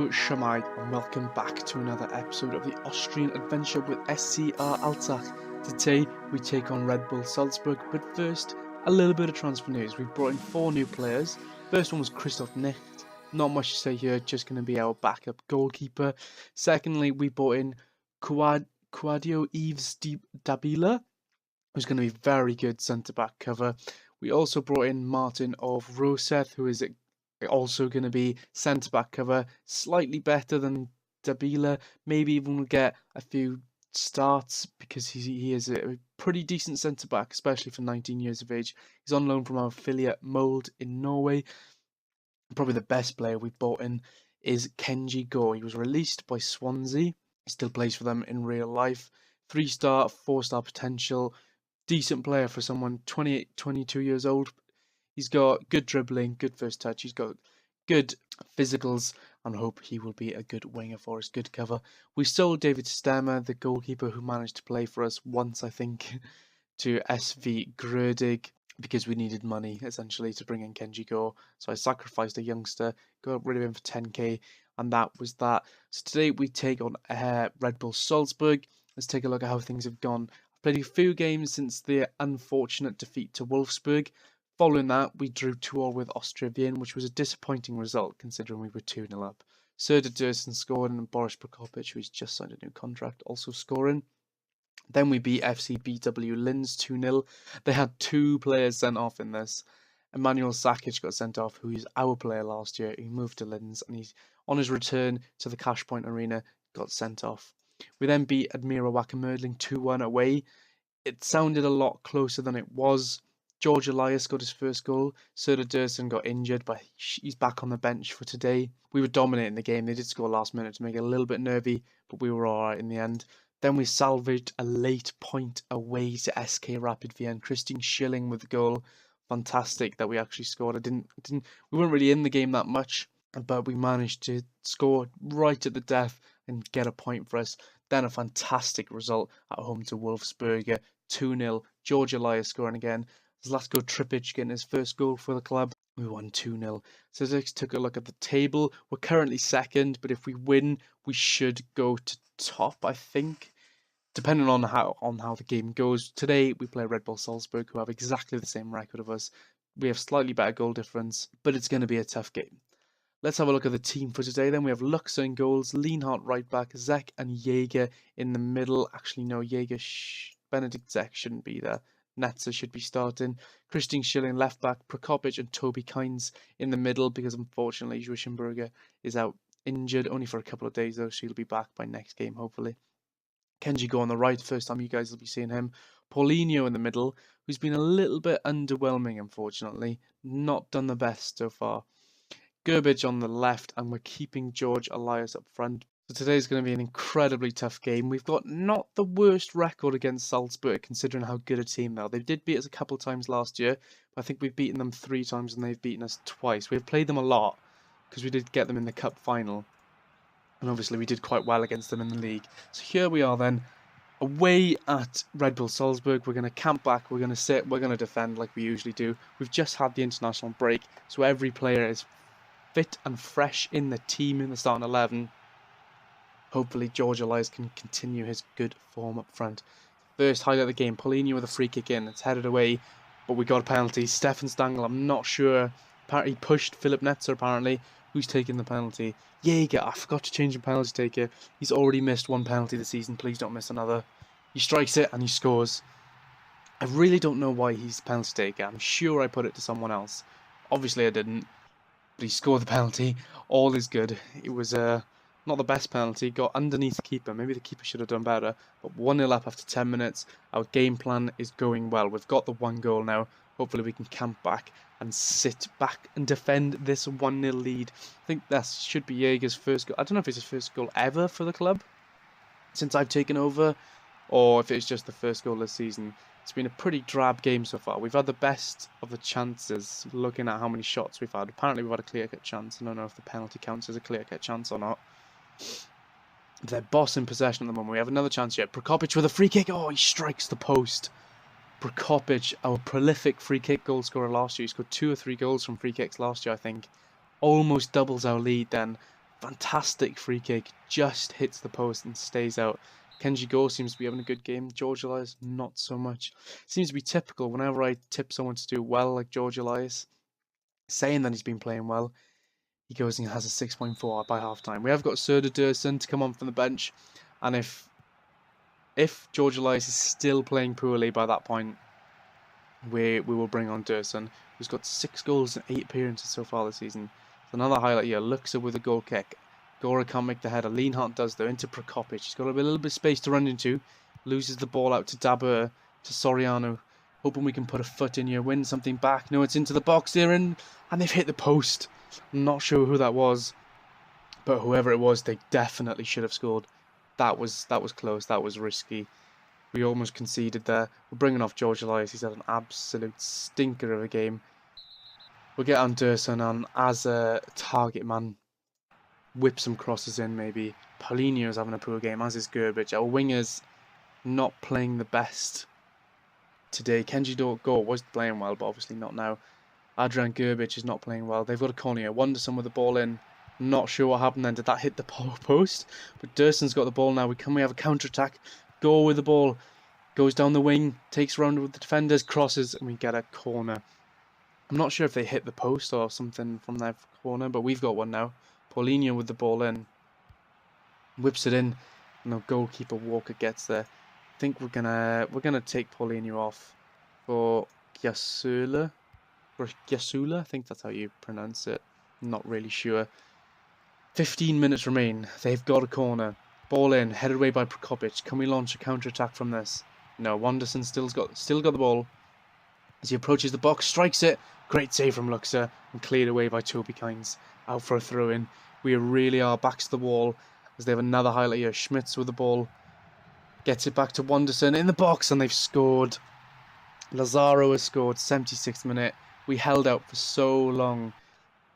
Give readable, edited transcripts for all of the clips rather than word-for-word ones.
Hello, Shamai, and welcome back to another episode of the Austrian adventure with SCR Altach. Today we take on Red Bull Salzburg, but first, a little bit of transfer news. We've brought in 4 new players. First one was Christoph Nicht. Not much to say here, just going to be our backup goalkeeper. Secondly, we brought in Quadio Yves Dabila, who's going to be very good centre-back cover. We also brought in Martin of Roseth, who is also going to be centre-back cover, slightly better than Dabila, maybe even will get a few starts because he is a pretty decent centre-back, especially for 19 years of age. He's on loan from our affiliate Molde in Norway. Probably the best player we bought in is Kenji Go. He was released by Swansea. He still plays for them in real life. 3-star, 4-star potential. Decent player for someone 28, 22 years old. He's got good dribbling, good first touch. He's got good physicals, and I hope he will be a good winger for us, good cover. We sold David Stemmer, the goalkeeper who managed to play for us once, I think, to SV Grödig, because we needed money, essentially, to bring in Kenji Go. So I sacrificed a youngster, got rid of him for 10k, and that was that. So today we take on Red Bull Salzburg. Let's take a look at how things have gone. I've played a few games since the unfortunate defeat to Wolfsburg. Following that, we drew 2-2 with Austria Vienna, which was a disappointing result considering we were 2-0 up. Serda Dursun scored, and Boris Prokopic, who's just signed a new contract, also scoring. Then we beat FCBW Linz 2-0. They had 2 players sent off in this. Emmanuel Sakic got sent off, who is our player last year. He moved to Linz, and he's on his return to the Cash Point Arena, got sent off. We then beat Admira Wacker Mödling 2-1 away. It sounded a lot closer than it was. George Elias got his first goal. Serda Dursun got injured, but he's back on the bench for today. We were dominating the game. They did score last minute to make it a little bit nervy, but we were alright in the end. Then we salvaged a late point away to SK Rapid Vienna. Christian Schilling with the goal. Fantastic that we actually scored. We weren't really in the game that much, but we managed to score right at the death and get a point for us. Then a fantastic result at home to Wolfsburg, 2-0. George Elias scoring again. Zlatko Tripic getting his first goal for the club. We won 2-0. So let's take a look at the table. We're currently second, but if we win, we should go to top, I think, depending on how the game goes. Today we play Red Bull Salzburg, who have exactly the same record of us. We have slightly better goal difference, but it's going to be a tough game. Let's have a look at the team for today. Then we have Luxor in goals, Lienhardt right back, Zek and Jaeger in the middle. Actually, no, Jaeger, Benedikt Zek shouldn't be there. Netzer should be starting. Christian Schilling left back, Prokopic and Toby Kynes in the middle, because unfortunately Schwissenberger is out injured, only for a couple of days though, so he'll be back by next game hopefully. Kenji Go on the right, first time you guys will be seeing him. Paulinho in the middle, who's been a little bit underwhelming unfortunately, not done the best so far. Gerbic on the left, and we're keeping George Elias up front. So today's going to be an incredibly tough game. We've got not the worst record against Salzburg, considering how good a team they are. They did beat us a couple of times last year, but I think we've beaten them 3 times and they've beaten us twice. We've played them a lot, because we did get them in the cup final. And obviously we did quite well against them in the league. So here we are then, away at Red Bull Salzburg. We're going to camp back, we're going to sit, we're going to defend like we usually do. We've just had the international break, so every player is fit and fresh in the team, in the starting 11. Hopefully George Elias can continue his good form up front. First highlight of the game, Paulinho with a free kick in. It's headed away, but we got a penalty. Stefan Stangl, I'm not sure. Apparently he pushed Philip Netzer, apparently. Who's taking the penalty? Jaeger, I forgot to change the penalty taker. He's already missed 1 penalty this season. Please don't miss another. He strikes it and he scores. I really don't know why he's the penalty taker. I'm sure I put it to someone else. Obviously I didn't. But he scored the penalty. All is good. It was not the best penalty. Got underneath the keeper. Maybe the keeper should have done better. But 1-0 up after 10 minutes. Our game plan is going well. We've got the 1 goal now. Hopefully we can camp back and sit back and defend this 1-0 lead. I think that should be Jaeger's first goal. I don't know if it's his first goal ever for the club since I've taken over, or if it's just the first goal this season. It's been a pretty drab game so far. We've had the best of the chances, looking at how many shots we've had. Apparently we've had a clear-cut chance. I don't know if the penalty counts as a clear-cut chance or not. They're boss in possession at the moment. We have another chance here. Prokopic with a free kick. Oh, he strikes the post. Prokopic, our prolific free kick goal scorer last year. He scored 2 or 3 goals from free kicks last year, I think. Almost doubles our lead then. Fantastic free kick, just hits the post and stays out. Kenji Go seems to be having a good game. George Elias, not so much. Seems to be typical whenever I tip someone to do well, like George Elias, saying that he's been playing well, he goes and has a 6.4 by half time. We have got Serda Dursun to come on from the bench, and if George Elias is still playing poorly by that point, we will bring on Dursun, who's got 6 goals and 8 appearances so far this season. So another highlight here. Luxa with a goal kick. Gora can't make the header. Lienhardt does though, into Prokopic. He's got a little bit of space to run into. Loses the ball out to Dabur, to Soriano. Hoping we can put a foot in here, win something back. No, it's into the box here, and they've hit the post. I'm not sure who that was, but whoever it was, they definitely should have scored. That was close. That was risky. We almost conceded there. We're bringing off George Elias. He's had an absolute stinker of a game. We'll get Anderson on as a target man. Whip some crosses in maybe. Paulinho's having a poor game, as is Gerbic. Our wingers not playing the best today. Kenji Go was playing well, but obviously not now. Adrian Gerbic is not playing well. They've got a corner here. Wonderson with the ball in. Not sure what happened then. Did that hit the post? But Dursun's got the ball now. We have a counter-attack. Go with the ball. Goes down the wing. Takes round with the defenders. Crosses. And we get a corner. I'm not sure if they hit the post or something from their corner. But we've got one now. Paulinho with the ball in. Whips it in. And the goalkeeper Walker gets there. I think we're gonna take Paulinho off for Gyasula. Or Gyasula, I think that's how you pronounce it. I'm not really sure. 15 minutes remain. They've got a corner. Ball in, headed away by Prokopic. Can we launch a counter-attack from this? No, Wanderson still got the ball. As he approaches the box, strikes it. Great save from Luxa and cleared away by Toby Kynes. Out for a throw-in. We really are back to the wall as they have another highlight here. Schmitz with the ball. Gets it back to Wanderson in the box and they've scored. Lazaro has scored, 76th minute. We held out for so long.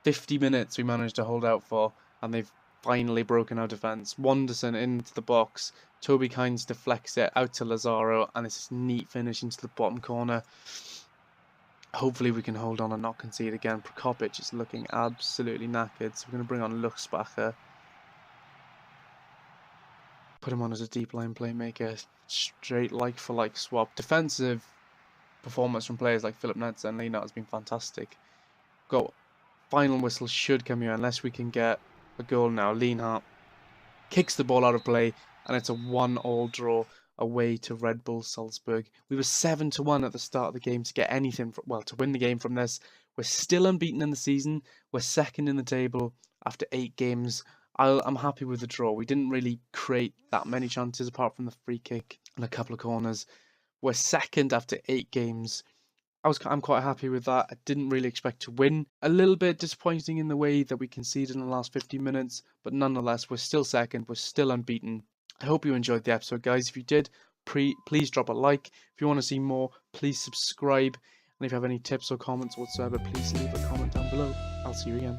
50 minutes we managed to hold out for, and they've finally broken our defence. Wanderson into the box. Toby Kynes deflects it out to Lazaro, and it's this neat finish into the bottom corner. Hopefully we can hold on and not concede again. Prokopic is looking absolutely knackered, so we're going to bring on Luxbacher. Put him on as a deep line playmaker. Straight like-for-like swap. Defensive performance from players like Philip Netzer and Lienhardt has been fantastic. Got final whistle should come here unless we can get a goal now. Lienhardt kicks the ball out of play and it's a 1-1 draw away to Red Bull Salzburg. We were 7-1 at the start of the game to get anything, to win the game from this. We're still unbeaten in the season. We're second in the table after 8 games. I'm happy with the draw. We didn't really create that many chances apart from the free kick and a couple of corners. We're second after 8 games. I'm quite happy with that. I didn't really expect to win. A little bit disappointing in the way that we conceded in the last 15 minutes, but nonetheless, we're still second. We're still unbeaten. I hope you enjoyed the episode, guys. If you did, please drop a like. If you want to see more, please subscribe. And if you have any tips or comments whatsoever, please leave a comment down below. I'll see you again.